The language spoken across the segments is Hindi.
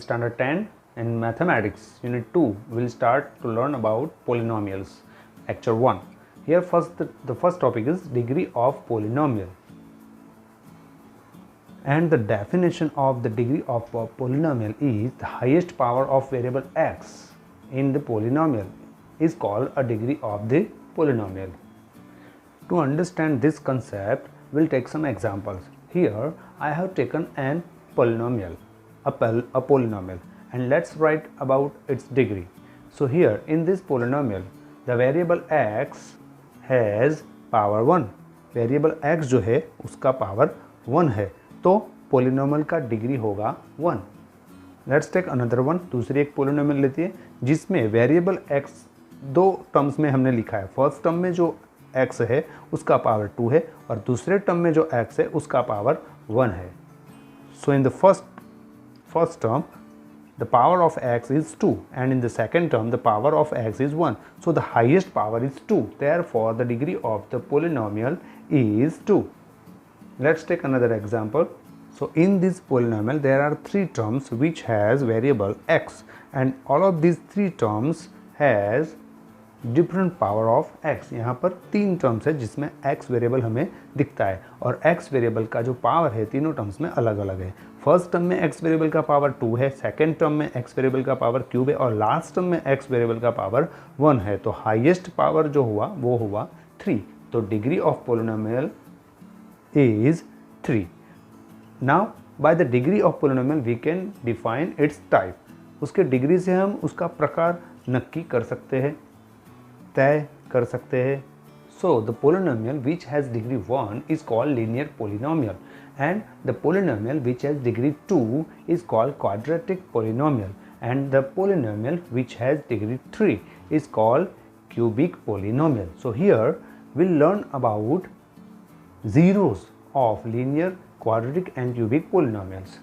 standard 10 in mathematics unit 2 we'll start to learn about polynomials lecture 1. Here the first topic is degree of polynomial, and the definition of the degree of a polynomial is the highest power of variable x in the polynomial is called a degree of the polynomial. To understand this concept, we'll take some examples. Here I have taken an polynomial, a polynomial, and let's write about its degree. So here in this polynomial the variable x has power 1. Variable x जो है उसका पावर 1 है, तो पोलिनोमियल का डिग्री होगा 1. Let's take another one. दूसरी एक पोलिनोमियल लेती है जिसमें वेरिएबल x दो टर्म्स में हमने लिखा है. फर्स्ट टर्म में जो x है उसका पावर 2 है और दूसरे टर्म में जो x है उसका पावर 1 है. So in the first term the power of x is 2 and in the second term the power of x is 1. So the highest power is 2. Therefore the degree of the polynomial is 2. Let's take another example. So in this polynomial there are 3 terms which has variable x, and all of these 3 terms has different power of x. यहाँ पर 3 टर्म्स है जिसमें x वेरिएबल हमें दिखता है और x वेरिएबल का जो पावर है तीनों टर्म्स में अलग अलग है. फर्स्ट टर्म में x वेरिएबल का पावर 2 है, सेकेंड टर्म में x वेरिएबल का पावर क्यूब है और लास्ट टर्म में x वेरिएबल का पावर 1 है. तो हाईएस्ट पावर जो हुआ वो हुआ 3. तो degree of polynomial is 3. Now by the degree of polynomial we can define its type. उसके डिग्री से हम उसका प्रकार नक्की कर सकते हैं, तय कर सकते हैं. So the polynomial which has degree 1 is called linear polynomial and the polynomial which has degree 2 is called quadratic polynomial, and the polynomial which has degree 3 is called cubic polynomial. So here we'll learn about zeros of linear, quadratic and cubic polynomials.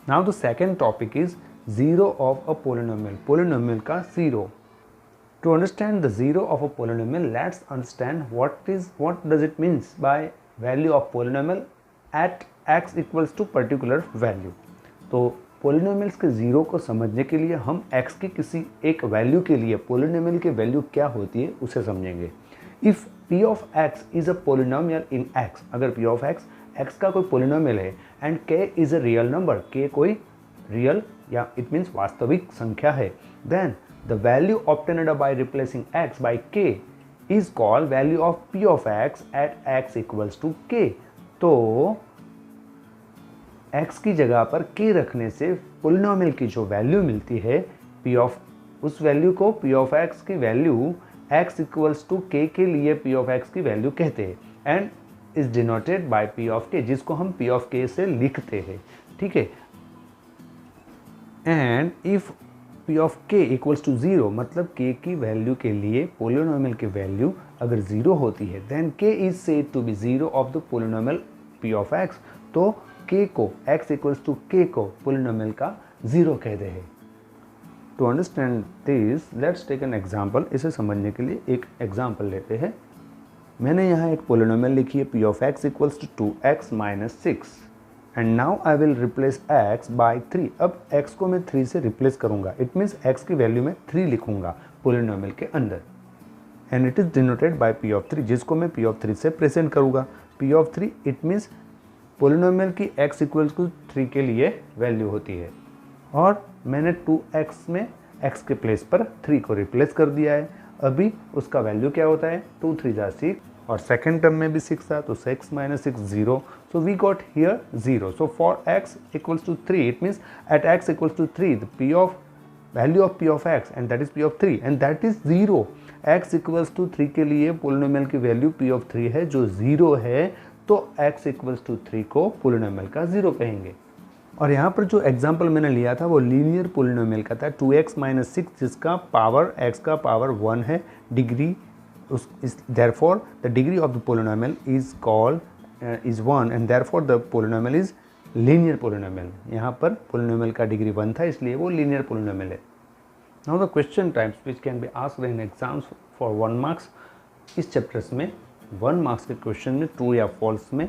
Now the second topic is zero of a polynomial, polynomial का zero. To understand the zero of a polynomial, let's understand what does it means by value of polynomial at x equals to particular value. तो पोलिनोमियल्स के ज़ीरो को समझने के लिए हम x की किसी एक वैल्यू के लिए पोलिनोमियल की वैल्यू क्या होती है उसे समझेंगे. If p of x is a polynomial in x, अगर p ऑफ x का कोई पोलिनोमियल है and k is a real number, k कोई रियल या इट मीन्स वास्तविक संख्या है, then the value obtained by replacing x by k is called value of p of x at x equals to k. तो x की जगह पर k रखने से पोलिनोमियल की जो वैल्यू मिलती है p ऑफ, उस वैल्यू को p ऑफ x की value x equals to k के लिए p ऑफ x की वैल्यू कहते हैं and is denoted by p of k, जिसको हम p ऑफ k से लिखते हैं. ठीक है. And if p of k equals to 0, मतलब k की वैल्यू के लिए पोलिनोमियल की वैल्यू अगर 0 होती है then k is said to be 0 of the polynomial p of x. तो k को x इक्वल्स टू k को पोलिनोमियल का 0 कहते हैं. To understand this let's take an example. इसे समझने के लिए एक एग्जाम्पल लेते हैं. मैंने यहाँ एक पोलिनोमियल लिखी है p of x equals to 2x minus 6 and now I will replace x by 3. अब x को मैं 3 से रिप्लेस करूँगा. इट मीन्स x की वैल्यू में 3 लिखूँगा पोलिनोमियल के अंदर and it is denoted by p of 3, जिसको मैं p ऑफ 3 से प्रेजेंट करूँगा. p of 3 it means polynomial की x इक्वल्स टू 3 के लिए वैल्यू होती है और मैंने 2x में x के प्लेस पर 3 को रिप्लेस कर दिया है. अभी उसका वैल्यू क्या होता है 2 3 जा 6 और सेकेंड टर्म में भी 6 था तो 6 minus 6 0. So we got here 0. So for x equals to 3 it means at x equals to 3 the p of value of p of x and that is p of 3 and that is 0. x equals to 3 के लिए पोलिनोमियल की वैल्यू p ऑफ 3 है जो 0 है, तो x इक्वल्स टू 3 को पोलिनोमियल का 0 कहेंगे. और यहाँ पर जो एग्जांपल मैंने लिया था वो लीनियर पोलिनोमियल का था 2x माइनस 6, जिसका पावर x का पावर 1 है. Degree therefore the degree of the polynomial is called is 1 and therefore the polynomial is linear polynomial. यहाँ पर पोलिनोमियल का डिग्री 1 था इसलिए वो लीनियर पोलिनोमियल है. Now the question types which can be asked in exams for 1 marks. इस चैप्टर्स में 1 मार्क्स के क्वेश्चन में ट्रू या फॉल्स में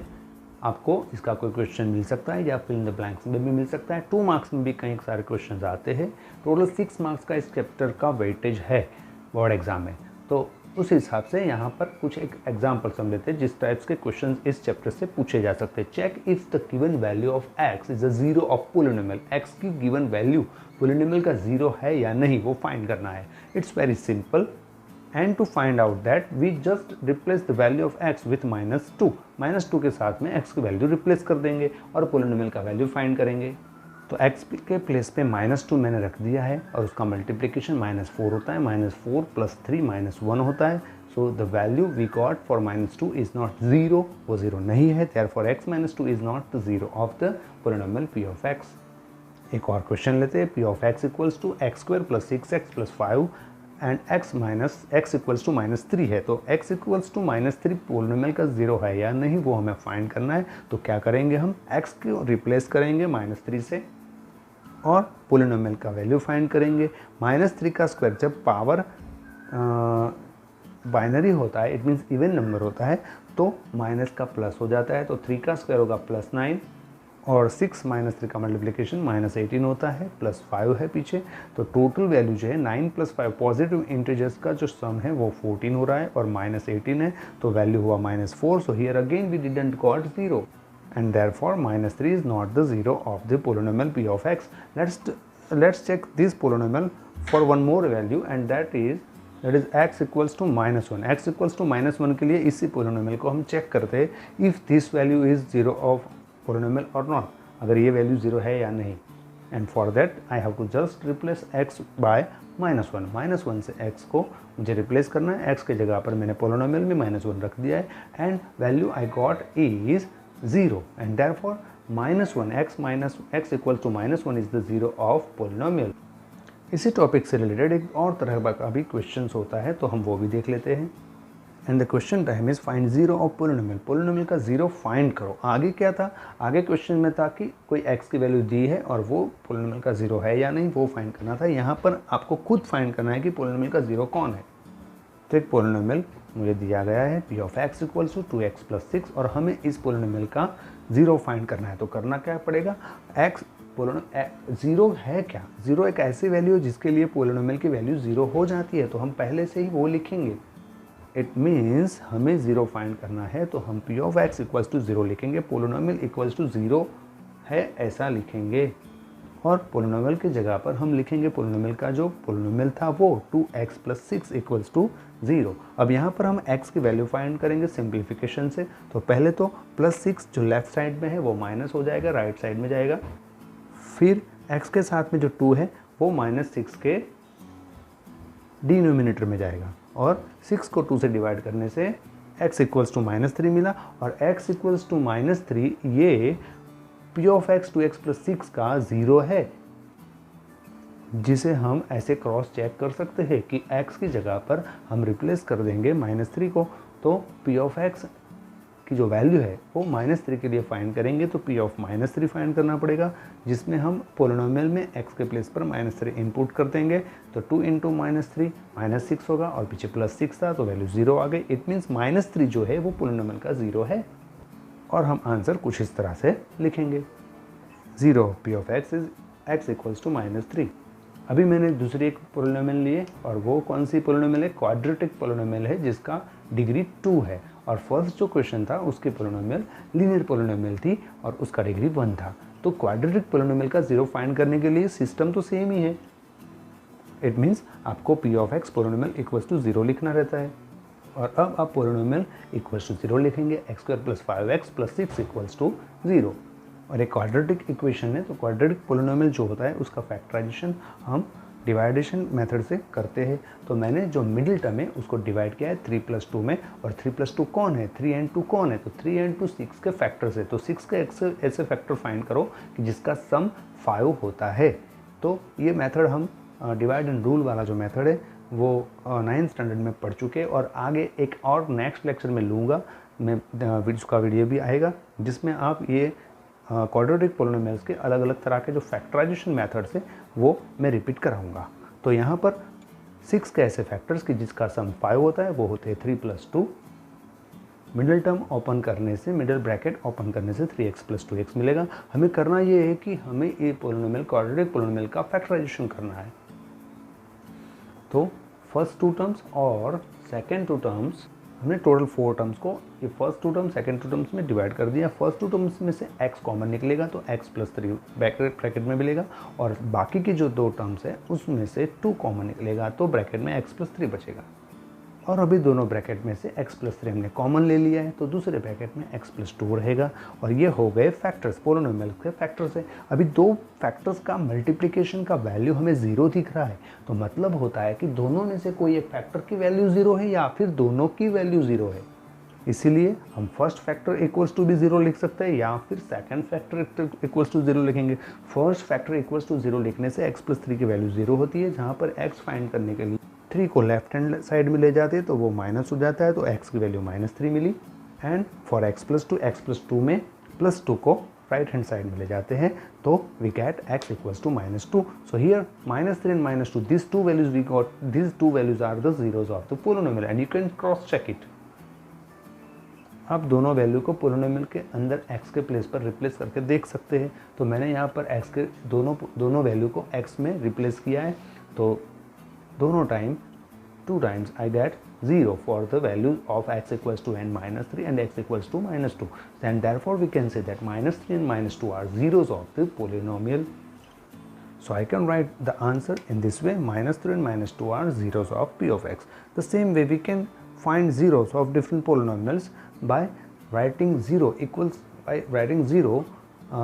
आपको इसका कोई क्वेश्चन मिल सकता है या फिल इन द ब्लैंक्स में भी मिल सकता है। 2 मार्क्स में भी कई सारे क्वेश्चन आते हैं। टोटल 6 मार्क्स का इस चैप्टर का वेटेज है बोर्ड एग्जाम में। तो उस हिसाब से यहाँ पर कुछ एक एग्जाम्पल हम लेते हैं जिस टाइप्स के क्वेश्चन इस चैप्टर से पूछे जा सकते हैं। Check if the given value of X is a zero of polynomial. X की गिवन वैल्यू पोलिनोमियल का जीरो है या नहीं वो फाइंड करना है। It's very simple, and to find out that we just replace the value of X with -2। -2 के साथ में एक्स की वैल्यू रिप्लेस कर देंगे और पोलिनोमियल का वैल्यू फाइंड करेंगे। तो x के प्लेस पे -2 मैंने रख दिया है और उसका मल्टीप्लिकेशन -4 होता है। -4 + 3 -1 होता है। So the value we got for -2 is not 0, वो 0 नहीं है। Therefore x - 2 is not the 0 of the polynomial p of x। एक और क्वेश्चन लेते हैं। p of x = x² + 6x + 5 and x = -3 है। तो x = -3 पोलिनोमियल का 0 है या नहीं वो हमें फाइंड करना है। तो क्या करेंगे, हम x को रिप्लेस करेंगे -3 से और पोलिनोमियल का वैल्यू फाइंड करेंगे। -3 का स्क्वायर जब पावर बाइनरी होता है, इट मीन्स इवन नंबर होता है, तो माइनस का प्लस हो जाता है। तो 3 का स्क्वायर होगा +9 और 6 - 3 का मल्टीप्लिकेशन -18 होता है, +5 है पीछे। तो टोटल वैल्यू जो है 9 + 5 पॉजिटिव इंटीजर्स का जो सम है वो 14 हो रहा है और -18 है, तो वैल्यू हुआ -4। So here again we didn't got 0 and therefore -3 is not the 0 of the polynomial p of x. Let's check this polynomial for one more value, and that is x equals to -1. x equals to -1 के लिए इसी polynomial को हम चेक करते हैं if this value is 0 of polynomial or not, अगर ये वैल्यू 0 है या नहीं। and for that I have to just replace x by -1। -1 से x को मुझे रिप्लेस करना है। x के जगह पर मैंने पोलिनोमियल में -1 रख दिया है and value I got is 0 and therefore -1 x equals to -1 is the 0 of polynomial। इसी टॉपिक से रिलेटेड एक और तरह का भी क्वेश्चन होता है, तो हम वो भी देख लेते हैं। And the question time is find 0 of polynomial. Polynomial का 0 फाइंड करो। आगे क्या था, आगे क्वेश्चन में था कि कोई x की वैल्यू दी है और वो पोलिनोमियल का 0 है या नहीं वो फाइंड करना था। यहाँ पर आपको खुद फाइंड करना है कि पोलिनोमियल का 0 कौन है। तो एक पोलिनोमियल मुझे दिया गया है p ऑफ x = 2x + 6 और हमें इस पोलिनोमियल का 0 फाइंड करना है। तो करना क्या पड़ेगा, x 0 है क्या, 0 एक ऐसी वैल्यू है जिसके लिए पोलिनोमियल की वैल्यू 0 हो जाती है, तो हम पहले से ही वो लिखेंगे। इट मीन्स हमें 0 फाइंड करना है, तो हम p ऑफ x = 0 लिखेंगे। पोलिनोमियल = 0 है ऐसा लिखेंगे और पोलिनोमियल की जगह पर हम लिखेंगे पोलिनोमियल का जो पोलिनोमियल था वो 2x + 6 = 0। अब यहाँ पर हम x की वैल्यू फाइंड करेंगे सिंप्लीफिकेशन से। तो पहले तो +6 जो लेफ्ट साइड में है वो माइनस हो जाएगा, राइट साइड में जाएगा। फिर x के साथ में जो 2 है वो -6 के डिनोमिनेटर में जाएगा और 6 को 2 से डिवाइड करने से x = -3 मिला और x = -3 ये p ऑफ x 2x + 6 का 0 है, जिसे हम ऐसे क्रॉस चेक कर सकते हैं कि x की जगह पर हम रिप्लेस कर देंगे -3 को। तो p ऑफ x की जो वैल्यू है वो -3 के लिए फाइंड करेंगे, तो p ऑफ -3 फाइंड करना पड़ेगा, जिसमें हम पोलिनोमियल में x के प्लेस पर -3 इनपुट कर देंगे। तो 2 × -3 -6 होगा और पीछे +6 था तो वैल्यू 0 आ गई। इट मीन्स -3 जो है वो पोलिनोमियल का 0 है और हम आंसर कुछ इस तरह से लिखेंगे। 0 p of x is x = -3। अभी मैंने दूसरी एक पोलिनोमियल लिए और वो कौन सी पोलिनोमियल है, क्वाड्रेटिक पोलिनोमियल है जिसका डिग्री 2 है। और फर्स्ट जो क्वेश्चन था उसकी पोलिनोमियल लीनियर पोलिनोमियल थी और उसका डिग्री 1 था। तो क्वाड्रेटिक पोलिनोमियल का 0 फाइंड करने के लिए सिस्टम तो सेम ही है। इट मीन्स आपको p ऑफ x पोलिनोमियल = 0 लिखना रहता है और अब आप पोलिनोमियल =0 लिखेंगे। x² + 5x + 6 = 0 और एक क्वाड्रेटिक इक्वेशन है, तो क्वाड्रेटिक पोलिनोमियल जो होता है उसका फैक्टराइजेशन हम डिवाइडेशन मेथड से करते हैं। तो मैंने जो मिडिल टर्म है उसको डिवाइड किया है 3 + 2 में, और 3 + 2 कौन है, 3 and 2 कौन है, तो 3 and 2 6 के फैक्टर्स है। तो 6 के ऐसे फैक्टर फाइंड करो कि जिसका सम 5 होता है। तो ये मेथड हम डिवाइड एंड रूल वाला जो मेथड है वो 9th स्टैंडर्ड में पढ़ चुके हैं और आगे एक और नेक्स्ट लेक्चर में लूँगा मैं, उसका वीडियो भी आएगा जिसमें आप ये क्वाड्रेटिक पोलिनोमियल्स के अलग अलग तरह के जो फैक्टराइजेशन मेथड्स है वो मैं रिपीट कराऊंगा। तो यहाँ पर 6 के ऐसे फैक्टर्स कि जिसका सम 5 होता है वो होते हैं 3 + 2 मिडिल टर्म ओपन करने से, मिडिल ब्रैकेट ओपन करने से 3x प्लस 2x मिलेगा। हमें करना ये है कि हमें ये पोलिनोमियल, क्वाड्रेटिक पोलिनोमियल का फैक्टराइजेशन करना है। तो फर्स्ट टू टर्म्स और सेकेंड टू टर्म्स, हमने टोटल 4 टर्म्स को ये first two terms second two terms में डिवाइड कर दिया। फर्स्ट टू टर्म्स में से x कॉमन निकलेगा तो x प्लस 3 ब्रैकेट में मिलेगा, और बाकी की जो 2 टर्म्स है उसमें से 2 कॉमन निकलेगा तो ब्रैकेट में x प्लस 3 बचेगा। और अभी दोनों ब्रैकेट में से x प्लस 3 हमने कॉमन ले लिया है तो दूसरे ब्रैकेट में x प्लस 2 रहेगा। और ये हो गए फैक्टर्स, पोलिनोमियल के फैक्टर्स है। अभी 2 फैक्टर्स का मल्टीप्लिकेशन का वैल्यू हमें 0 दिख रहा है, तो मतलब होता है कि दोनों में से कोई एक फैक्टर की वैल्यू 0 है या फिर दोनों की वैल्यू 0 है। इसीलिए हम फर्स्ट फैक्टर इक्वल्स टू भी 0 लिख सकते हैं या फिर सेकंड फैक्टर इक्वल्स टू 0 लिखेंगे। फर्स्ट फैक्टर इक्वल्स टू 0 लिखने से x प्लस 3 की वैल्यू 0 होती है, जहाँ पर x फाइंड करने के लिए 3 को लेफ्ट हैंड साइड में ले जाते हैं तो वो माइनस हो जाता है, तो x की वैल्यू -3 मिली। एंड फॉर x प्लस 2 में +2 को राइट हैंड साइड में ले जाते हैं तो we get x equals to -2। So here -3 and -2, these two values we got, these two values are the zeros of the polynomial and you can cross check it। आप दोनों वैल्यू को पोलिनोमियल के अंदर x के प्लेस पर रिप्लेस करके देख सकते हैं। तो मैंने यहाँ पर x के दोनों वैल्यू को x में रिप्लेस किया है, तो दोनों time 2 times I get 0 for the value of x equals to n minus 3 and x equals to -2, and therefore we can say that -3 and -2 are zeros of the polynomial. So I can write the answer in this way: -3 and -2 are zeros of p of x. The same way we can find zeros of different polynomials by writing 0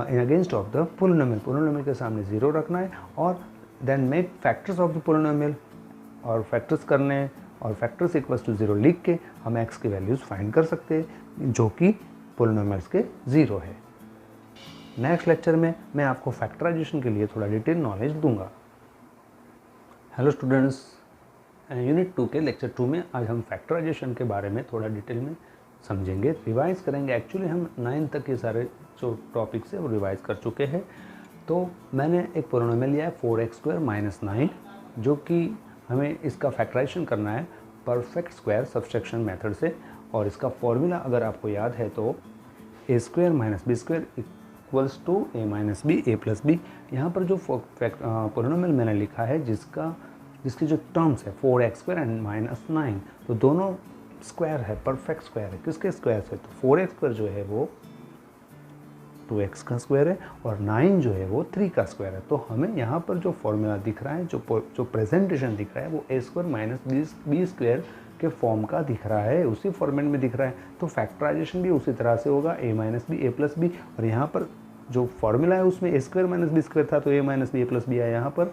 in against of the polynomial. Polynomial के सामने 0 रखना है और then make factors of the polynomial, और फैक्टर्स करने हैं और फैक्टर्स इक्वल्स टू 0 लिख के हम x की वैल्यूज़ फाइंड कर सकते हैं जो कि पोलिनोमियल्स के 0 है। नेक्स्ट लेक्चर में मैं आपको फैक्टराइजेशन के लिए थोड़ा डिटेल नॉलेज दूंगा। हेलो स्टूडेंट्स, यूनिट 2 के लेक्चर 2 में आज हम फैक्टराइजेशन के बारे में थोड़ा डिटेल में समझेंगे, रिवाइज करेंगे। एक्चुअली हम 9 तक के सारे जो टॉपिक्स है वो रिवाइज कर चुके हैं। तो मैंने एक पोलिनोमियल लिया है 4x² - 9, जो कि हमें इसका फैक्टराइजेशन करना है परफेक्ट स्क्वायर सब्सट्रैक्शन मेथड से। और इसका फॉर्मूला अगर आपको याद है तो a² - b² equals to a - b a + b। यहाँ पर जो पोलिनोमियल मैंने लिखा है जिसकी जो टर्म्स है 4x² एंड -9, तो दोनों स्क्वायर है, परफेक्ट स्क्वायर है। किसके स्क्वायर से? तो 4x² जो है वो 2x का स्क्वायर है और 9 जो है वो 3 का स्क्वायर है। तो हमें यहाँ पर जो फॉर्मूला दिख रहा है, जो प्रेजेंटेशन दिख रहा है वो a² - b² के फॉर्म का दिख रहा है, उसी फॉर्मेट में दिख रहा है। तो फैक्टराइजेशन भी उसी तरह से होगा, a - b a + b। और यहाँ पर जो फॉर्मूला है उसमें a² - b² था तो a - b a + b है। यहाँ पर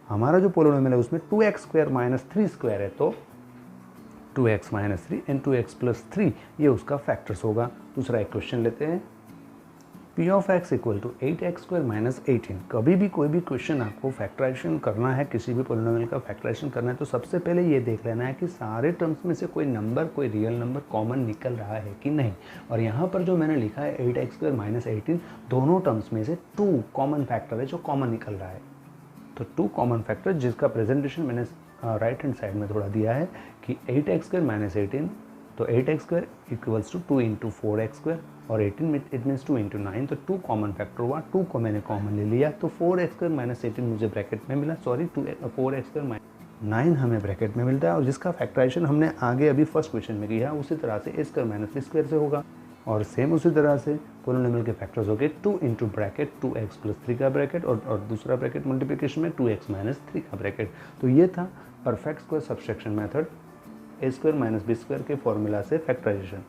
हमारा जो पोलिनोमियल है उसमें 2x² - 3² है, तो 2x - 3 एंड 2x + 3 ये उसका फैक्टर्स होगा। दूसरा एक क्वेश्चन लेते हैं, p of x equal to 8x² - 18। कभी भी कोई भी क्वेश्चन आपको फैक्टराइजेशन करना है, किसी भी पोलिनोमियल का फैक्टराइजेशन करना है, तो सबसे पहले ये देख लेना है कि सारे टर्म्स में से कोई नंबर, कोई रियल नंबर कॉमन निकल रहा है कि नहीं। और यहाँ पर जो मैंने लिखा है 8x² - 18, दोनों टर्म्स में से 2 कॉमन फैक्टर है जो कॉमन निकल रहा है। तो 2 कॉमन फैक्टर जिसका प्रेजेंटेशन मैंने राइट हैंड साइड में थोड़ा दिया है कि 8x² - 18, तो 8x² इक्वल्स टू 2 × 4x² और 18 इट मीन्स 2 × 9, तो 2 कॉमन फैक्टर हुआ। 2 को मैंने कॉमन ले लिया तो 4x² - 18 मुझे ब्रैकेट में मिला, 4x² - 9 हमें ब्रैकेट में मिलता है। और जिसका फैक्टराइजेशन हमने आगे अभी फर्स्ट क्वेश्चन में किया उसी तरह से a² - b² से होगा। और सेम उसी तरह से पोलिनोमियल के फैक्टर्स हो गए 2 × ब्रैकेट 2x + 3 का ब्रैकेट और दूसरा ब्रैकेट मल्टीप्लिकेशन में 2x - 3 का ब्रैकेट। तो ये था perfect square subtraction method, a² - b² के फॉर्मूला से फैक्टराइजेशन।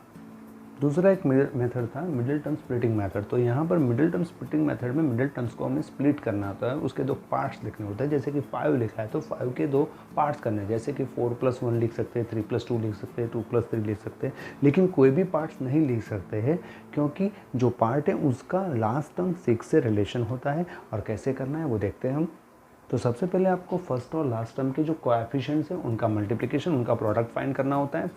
दूसरा एक मेथड था मिडिल टर्म स्प्लिटिंग मेथड। तो यहाँ पर मिडिल टर्म स्प्लिटिंग मेथड में मिडिल टर्म्स को हमें स्प्लिट करना होता है, उसके 2 पार्ट्स लिखने होते हैं। जैसे कि 5 लिखा है तो 5 के 2 पार्ट्स करने हैं, जैसे कि 4 + 1 लिख सकते हैं, 3 + 2 लिख सकते हैं, 2 + 3 लिख सकते हैं। लेकिन कोई भी पार्ट्स नहीं लिख सकते हैं क्योंकि जो पार्ट है उसका लास्ट टर्म 6 से रिलेशन होता है। और कैसे करना है वो देखते हैं हम। तो सबसे पहले आपको फर्स्ट और लास्ट टर्म के जो कोएफिशिएंट्स हैं उनका मल्टीप्लिकेशन, उनका प्रोडक्ट फाइंड करना होता है।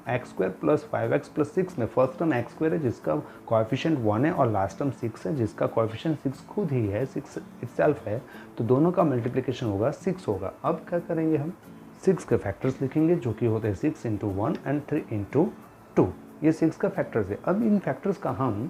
x² + 5x + 6 में फर्स्ट टर्म x² है जिसका कोएफिशिएंट 1 है और लास्ट टर्म 6 है जिसका कोएफिशिएंट 6 खुद ही है, 6 इटसेल्फ है। तो दोनों का मल्टीप्लिकेशन होगा 6 होगा। अब क्या करेंगे हम 6 के फैक्टर्स लिखेंगे जो कि होते हैं 6 × 1 एंड 3 × 2। ये 6 का फैक्टर्स है। अब इन फैक्टर्स का हम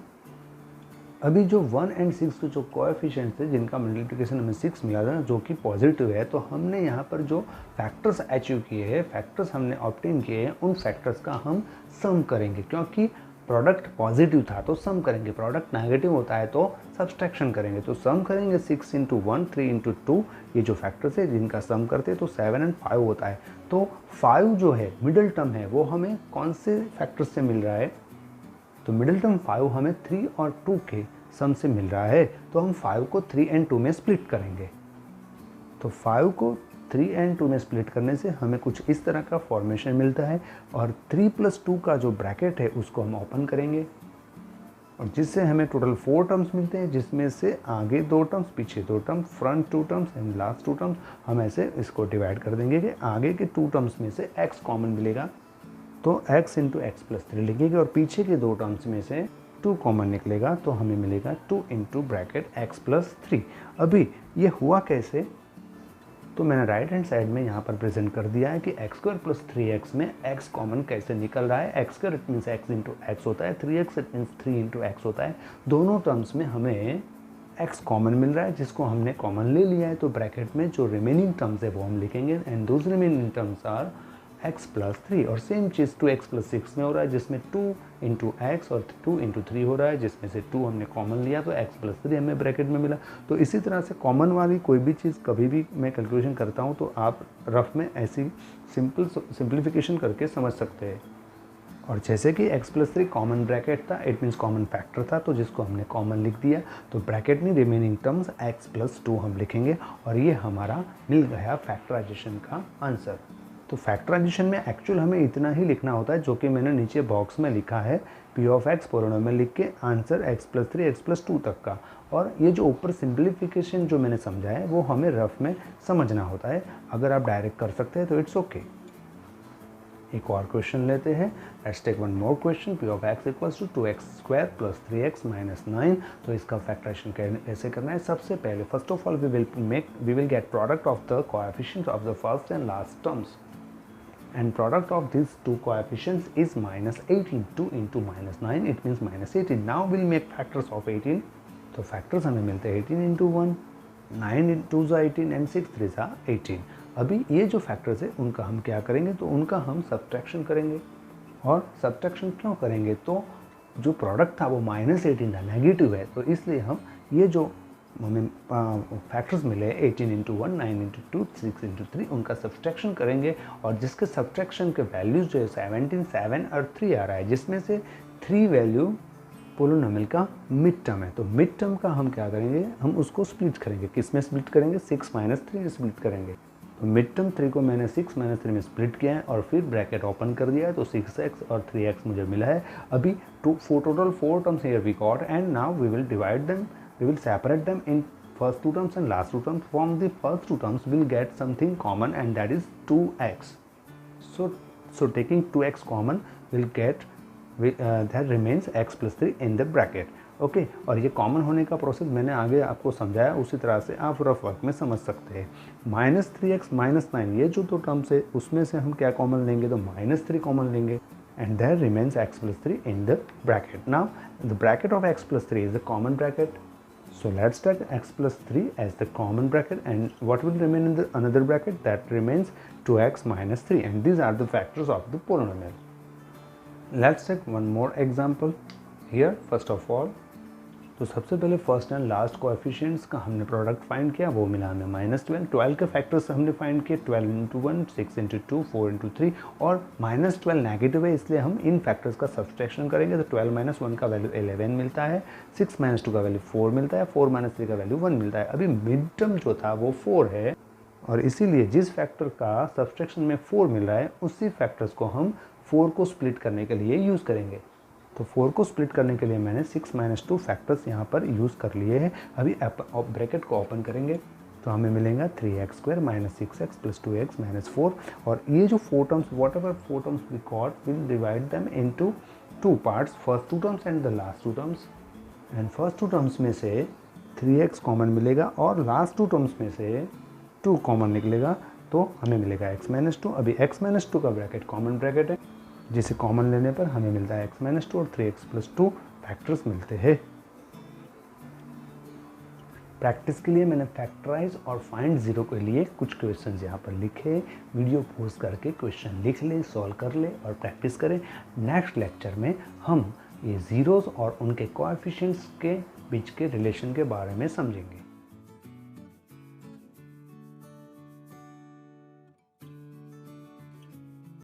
अभी जो 1 एंड 6 के जो कोएफिशिएंट्स थे जिनका मल्टीप्लिकेशन हमें 6 मिला था जो कि पॉजिटिव है, तो हमने यहाँ पर जो फैक्टर्स अचीव किए हैं, फैक्टर्स हमने ऑब्टेन किए हैं, उन फैक्टर्स का हम सम करेंगे। क्योंकि प्रोडक्ट पॉजिटिव था तो सम करेंगे, प्रोडक्ट नेगेटिव होता है तो सब्सट्रैक्शन करेंगे। तो सम करेंगे 6 इंटू 1, 3 इंटू 2, ये जो फैक्टर्स है जिनका सम करते हैं तो 7 एंड 5 होता है। तो 5 जो है मिडिल टर्म है वो हमें कौन से फैक्टर्स से मिल रहा है? तो मिडिल टर्म 5 हमें 3 और 2 के सम से मिल रहा है। तो हम 5 को 3 एंड 2 में स्प्लिट करेंगे। तो 5 को 3 एंड 2 में स्प्लिट करने से हमें कुछ इस तरह का फॉर्मेशन मिलता है और 3 + 2 का जो ब्रैकेट है उसको हम ओपन करेंगे और जिससे हमें टोटल 4 टर्म्स मिलते हैं, जिसमें से आगे 2 टर्म्स, पीछे 2 terms, front 2 terms and last 2 terms. हम ऐसे इसको डिवाइड कर देंगे कि आगे के 2 टर्म्स में से x कॉमन मिलेगा तो x इंटू एक्स प्लस 3 लिखेंगे और पीछे के 2 टर्म्स में से 2 कॉमन निकलेगा तो हमें मिलेगा 2 इंटू ब्रैकेट एक्स प्लस 3। अभी ये हुआ कैसे? तो मैंने राइट हैंड साइड में यहाँ पर प्रेजेंट कर दिया है कि x² + 3x में x कॉमन कैसे निकल रहा है। x² it means x into x होता है, 3x it means 3 into x होता है। दोनों टर्म्स में हमें x कॉमन मिल रहा है जिसको हमने कॉमन ले लिया है। तो ब्रैकेट में जो रिमेनिंग टर्म्स है वो हम लिखेंगे and those remaining terms are x + 3 और सेम चीज़ 2x + 6 में हो रहा है जिसमें 2 इंटू एक्स और 2 इंटू 3 हो रहा है जिसमें से 2 हमने कॉमन लिया तो x + 3 हमें ब्रैकेट में मिला। तो इसी तरह से कॉमन वाली कोई भी चीज़ कभी भी मैं कैलकुलेशन करता हूँ तो आप रफ में ऐसी सिंप्लीफिकेशन करके समझ सकते हैं। और जैसे कि x + 3 कॉमन ब्रैकेट था, इट मीन्स कॉमन फैक्टर था, तो जिसको हमने कॉमन लिख दिया तो ब्रैकेट में रिमेनिंग टर्म्स x + 2 हम लिखेंगे और ये हमारा मिल गया फैक्टराइजेशन का आंसर। तो फैक्टराइजेशन में एक्चुअल हमें इतना ही लिखना होता है जो कि मैंने नीचे बॉक्स में लिखा है p ऑफ x पोलिनोमियल लिख के आंसर x + 3 x + 2 तक का। और ये जो ऊपर सिंप्लीफिकेशन जो मैंने समझा है वो हमें रफ में समझना होता है। अगर आप डायरेक्ट कर सकते हैं तो इट्स ओके। एक और क्वेश्चन लेते हैं। Let's take one more question. p of x = 2x² + 3x - 9। तो इसका फैक्टराइजेशन कैसे करना है? सबसे पहले first of all we will get product of the coefficients of the first and last terms and product of these two coefficients is -18. 2 into -9 it means -18. Now we'll make factors of 18. तो factors हमें मिलते हैं 18 into 1, 9 into 18 and 6 3 18। अभी ये जो factors है उनका हम क्या करेंगे? तो उनका हम subtraction करेंगे। और subtraction क्यों करेंगे? तो जो प्रोडक्ट था वो -18 था, नेगेटिव है, तो इसलिए हम ये जो हमें फैक्टर्स मिले 18 into 1, 9 into 2, 6 into 3 उनका सब्सट्रैक्शन करेंगे और जिसके सब्सट्रैक्शन के वैल्यूज जो है 17, 7 और 3 आ रहा है जिसमें से 3 वैल्यू पोलिनोमियल का मिड टर्म है। तो मिड टर्म का हम क्या करेंगे? हम उसको स्प्लिट करेंगे। किस में स्प्लिट करेंगे? 6 - 3 में स्प्लिट करेंगे। तो मिड टर्म 3 को मैंने 6 - 3 में स्प्लिट किया है और फिर ब्रैकेट ओपन कर दिया है तो 6x और 3x मुझे मिला है। अभी total 4 terms here we got and now we will divide them, we will separate them in first 2 terms and last 2 terms. From the first 2 terms we'll get something common and that is 2x. So taking 2x common we'll get that remains x + 3 in the bracket. Okay और ये कॉमन होने का प्रोसेस मैंने आगे आपको समझाया, उसी तरह से आप रफ वर्क में समझ सकते हैं। -3x - 9 ये जो 2 टर्म्स है उसमें से हम क्या कॉमन लेंगे? तो -3 कॉमन लेंगे and there remains x + 3 in the bracket. Now the bracket of x + 3 is the common bracket. So let's take x + 3 as the common bracket and what will remain in the another bracket? That remains 2x - 3 and these are the factors of the polynomial. Let's take one more example here. First of all तो सबसे पहले फर्स्ट एंड लास्ट कोएफिशिएंट्स का हमने प्रोडक्ट फाइंड किया, वो मिला हमें -12। 12 के फैक्टर्स हमने फाइंड किए 12 into 1, 6 into 2, 4 into 3 और -12 नेगेटिव है इसलिए हम इन फैक्टर्स का सब्सट्रैक्शन करेंगे तो 12 - 1 का वैल्यू 11 मिलता है, 6 - 2 का वैल्यू 4 मिलता है, 4 - 3 का वैल्यू 1 मिलता है। अभी मिड टर्म जो था वो 4 है और इसीलिए जिस फैक्टर का सब्सट्रैक्शन में 4 मिल रहा है उसी फैक्टर्स को हम 4 को स्प्लिट करने के लिए यूज़ करेंगे। तो 4 को स्प्लिट करने के लिए मैंने 6 - 2 फैक्टर्स यहाँ पर यूज़ कर लिए हैं। अभी ब्रैकेट को ओपन करेंगे तो हमें मिलेगा 3x² - 6x + 2x - 4 और ये जो 4 terms whatever 4 terms we got will divide them into 2 parts, first 2 terms and the last 2 terms. And first 2 terms में से 3x कॉमन मिलेगा और लास्ट 2 टर्म्स में से 2 कॉमन निकलेगा तो हमें मिलेगा x - 2। अभी x - 2 का ब्रैकेट कॉमन ब्रैकेट है जिसे कॉमन लेने पर हमें मिलता है x-2 और 3x+2 फैक्टर्स मिलते हैं। प्रैक्टिस के लिए मैंने फैक्टराइज और फाइंड ज़ीरो के लिए कुछ क्वेश्चंस यहाँ पर लिखे। वीडियो पॉज करके क्वेश्चन लिख ले, सॉल्व कर ले और प्रैक्टिस करें। नेक्स्ट लेक्चर में हम ये ज़ीरोज़ और उनके कोएफिशिएंट्स के बीच के रिलेशन के बारे में समझेंगे।